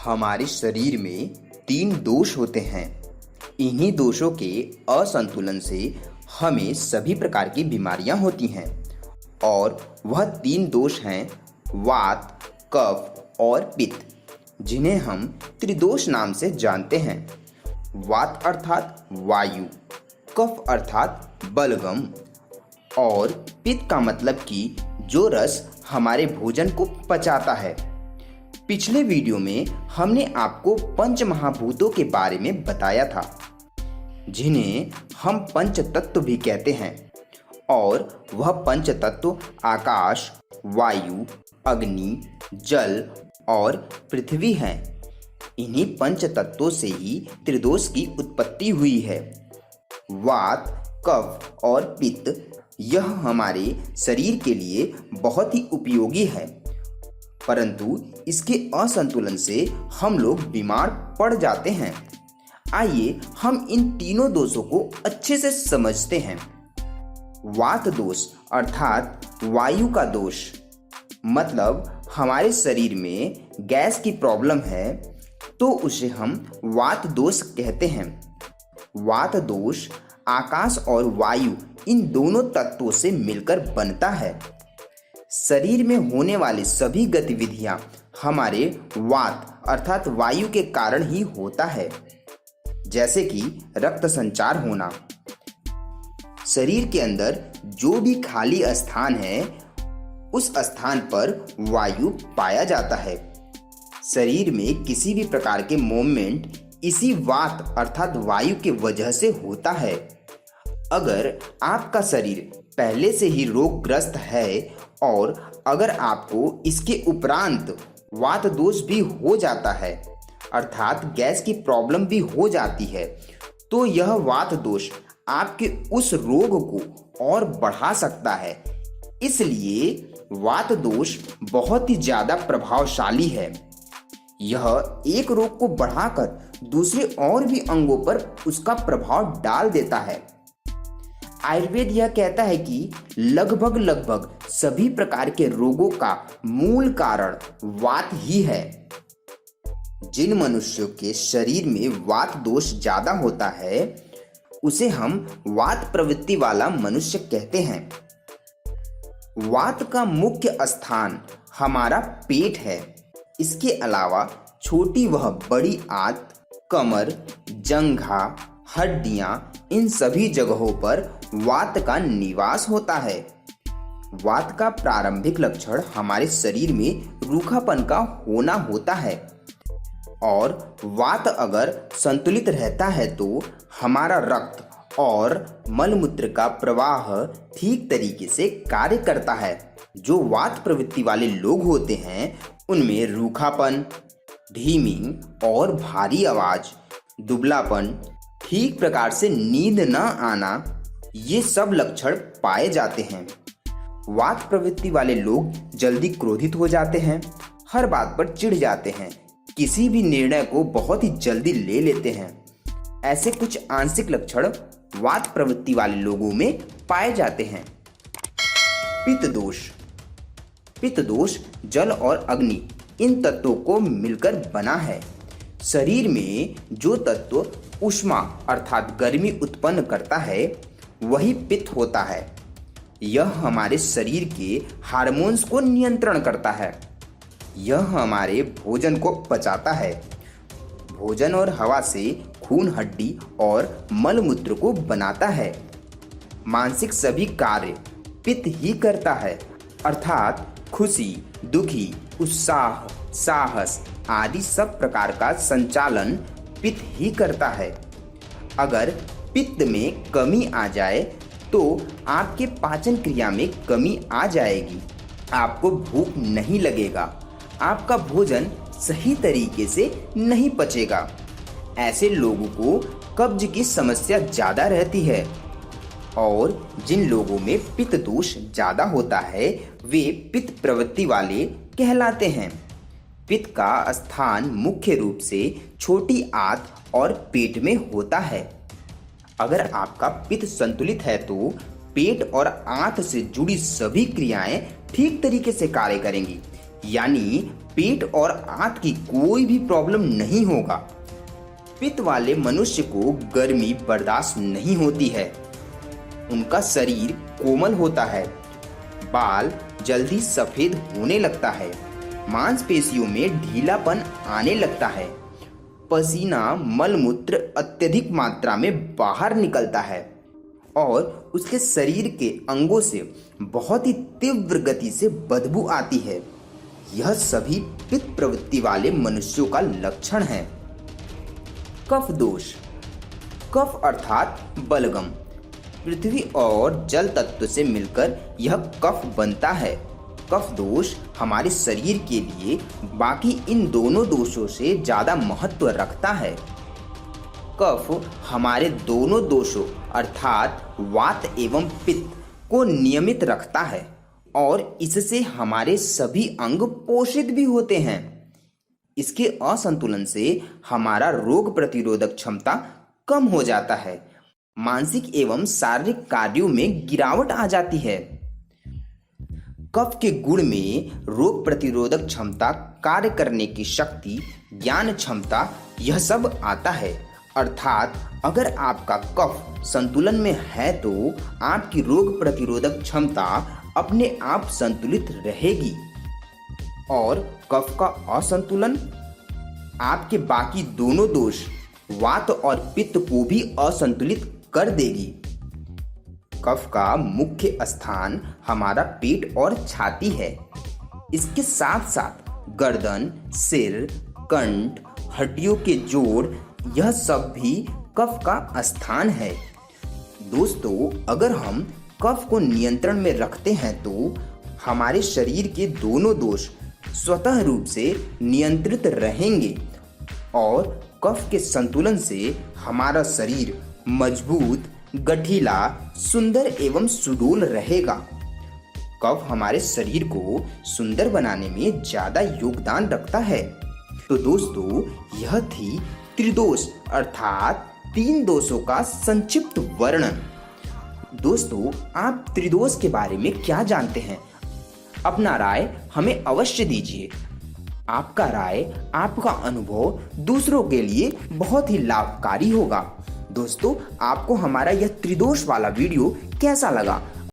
हमारे शरीर में 3 दोष होते हैं। इन्हीं दोषों के असंतुलन से हमें सभी प्रकार की बीमारियां होती हैं और वह 3 दोष हैं वात, कफ और पित्त, जिन्हें हम त्रिदोष नाम से जानते हैं। वात अर्थात वायु, कफ अर्थात बलगम और पित्त का मतलब कि जो रस हमारे भोजन को पचाता है। पिछले वीडियो में हमने आपको पंच महाभूतों के बारे में बताया था, जिन्हें हम पंच तत्व भी कहते हैं, और वह पंच तत्व आकाश, वायु, अग्नि, जल और पृथ्वी हैं। इन्हीं पंच तत्वों से ही त्रिदोष की उत्पत्ति हुई है। वात, कफ और पित्त यह हमारे शरीर के लिए बहुत ही उपयोगी है, परंतु इसके असंतुलन से हम लोग बीमार पड़ जाते हैं। आइए हम इन तीनों दोषों को अच्छे से समझते हैं। वात दोष अर्थात वायु का दोष, मतलब हमारे शरीर में गैस की प्रॉब्लम है तो उसे हम वात दोष कहते हैं। वात दोष आकाश और वायु इन दोनों तत्वों से मिलकर बनता है। शरीर में होने वाली सभी गतिविधियां हमारे वात अर्थात वायु के कारण ही होता है, जैसे कि रक्त संचार होना। शरीर के अंदर जो भी खाली स्थान है उस स्थान पर वायु पाया जाता है। शरीर में किसी भी प्रकार के मूवमेंट इसी वात अर्थात वायु के वजह से होता है। अगर आपका शरीर पहले से ही रोगग्रस्त है और अगर आपको इसके उपरांत वात दोष भी हो जाता है अर्थात गैस की प्रॉब्लम भी हो जाती है, तो यह वात दोष आपके उस रोग को और बढ़ा सकता है। इसलिए वात दोष बहुत ही ज्यादा प्रभावशाली है। यह एक रोग को बढ़ाकर दूसरे और भी अंगों पर उसका प्रभाव डाल देता है। आयुर्वेद यह कहता है कि लगभग सभी प्रकार के रोगों का मूल कारण वात ही है। जिन मनुष्यों के शरीर में वात दोष ज्यादा होता है उसे हम वात प्रवृत्ति वाला मनुष्य कहते हैं। वात का मुख्य स्थान हमारा पेट है। इसके अलावा छोटी व बड़ी आंत, कमर, जंघा, हड्डियां, इन सभी जगहों पर वात का निवास होता है। वात का प्रारंभिक लक्षण हमारे शरीर में रूखापन का होना होता है, और वात अगर संतुलित रहता है तो हमारा रक्त और मलमूत्र का प्रवाह ठीक तरीके से कार्य करता है। जो वात प्रवृत्ति वाले लोग होते हैं उनमें रूखापन, धीमी और भारी आवाज, दुबलापन, ठीक प्रकार से नींद न आना, ये सब लक्षण पाए जाते हैं। वात प्रवृत्ति वाले लोग जल्दी क्रोधित हो जाते हैं, हर बात पर चिढ़ जाते हैं, किसी भी निर्णय को बहुत ही जल्दी ले लेते हैं। ऐसे कुछ आंशिक लक्षण वात प्रवृत्ति वाले लोगों में पाए जाते हैं। पित्त दोष। पित्त दोष जल और अग्नि इन तत्वों को मिलकर बना है। शरीर में जो तत्व ऊष्मा अर्थात गर्मी उत्पन्न करता है वही पित्त होता है। यह हमारे शरीर के हार्मोन्स को नियंत्रण करता है। यह हमारे भोजन को पचाता है। भोजन और हवा से खून, हड्डी और मलमूत्र को बनाता है। मानसिक सभी कार्य पित्त ही करता है, अर्थात खुशी, दुखी, उत्साह, साहस आदि सब प्रकार का संचालन पित्त ही करता है। अगर पित्त में कमी आ जाए तो आपके पाचन क्रिया में कमी आ जाएगी, आपको भूख नहीं लगेगा, आपका भोजन सही तरीके से नहीं पचेगा। ऐसे लोगों को कब्ज की समस्या ज्यादा रहती है, और जिन लोगों में पित्त दोष ज्यादा होता है वे पित्त प्रवृत्ति वाले कहलाते हैं। पित्त का स्थान मुख्य रूप से छोटी आंत और पेट में होता है। अगर आपका पित्त संतुलित है तो पेट और आंत से जुड़ी सभी क्रियाएं ठीक तरीके से कार्य करेंगी, यानी पेट और आंत की कोई भी प्रॉब्लम नहीं होगा। पित्त वाले मनुष्य को गर्मी बर्दाश्त नहीं होती है। उनका शरीर कोमल होता है, बाल जल्दी सफेद होने लगता है, मांसपेशियों में ढीलापन आने लगता है, पसीना मलमूत्र अत्यधिक मात्रा में बाहर निकलता है और उसके शरीर के अंगों से बहुत ही तीव्र गति से बदबू आती है। यह सभी पित्त प्रवृत्ति वाले मनुष्यों का लक्षण है। कफ दोष। कफ अर्थात बलगम पृथ्वी और जल तत्व से मिलकर यह कफ बनता है। कफ दोष हमारे शरीर के लिए बाकी इन दोनों दोषों से ज़्यादा महत्व रखता है। कफ हमारे दोनों दोषों अर्थात वात एवं पित्त को नियमित रखता है और इससे हमारे सभी अंग पोषित भी होते हैं। इसके असंतुलन से हमारा रोग प्रतिरोधक क्षमता कम हो जाता है, मानसिक एवं शारीरिक कार्यों में गिरावट आ जाती है। कफ के गुण में रोग प्रतिरोधक क्षमता, कार्य करने की शक्ति, ज्ञान क्षमता, यह सब आता है। अर्थात अगर आपका कफ संतुलन में है तो आपकी रोग प्रतिरोधक क्षमता अपने आप संतुलित रहेगी और कफ का असंतुलन आपके बाकी दोनों दोष वात और पित्त को भी असंतुलित कर देगी। कफ का मुख्य स्थान हमारा पेट और छाती है। इसके साथ साथ गर्दन, सिर, कंठ, हड्डियों के जोड़, यह सब भी कफ का स्थान है। दोस्तों, अगर हम कफ को नियंत्रण में रखते हैं तो हमारे शरीर के दोनों दोष स्वतः रूप से नियंत्रित रहेंगे और कफ के संतुलन से हमारा शरीर मजबूत, गठीला, सुंदर एवं सुडौल रहेगा। कफ हमारे शरीर को सुंदर बनाने में ज्यादा योगदान रखता है। तो दोस्तों, यह थी त्रिदोष अर्थात 3 दोषों का संक्षिप्त वर्णन। दोस्तों, आप त्रिदोष के बारे में क्या जानते हैं? अपना राय हमें अवश्य दीजिए। आपका राय, आपका अनुभव दूसरों के लिए बहुत ही लाभकारी होगा। दोस्तों, आपको हमारा यह त्रिदोष वाला वीडियो कैसा लगा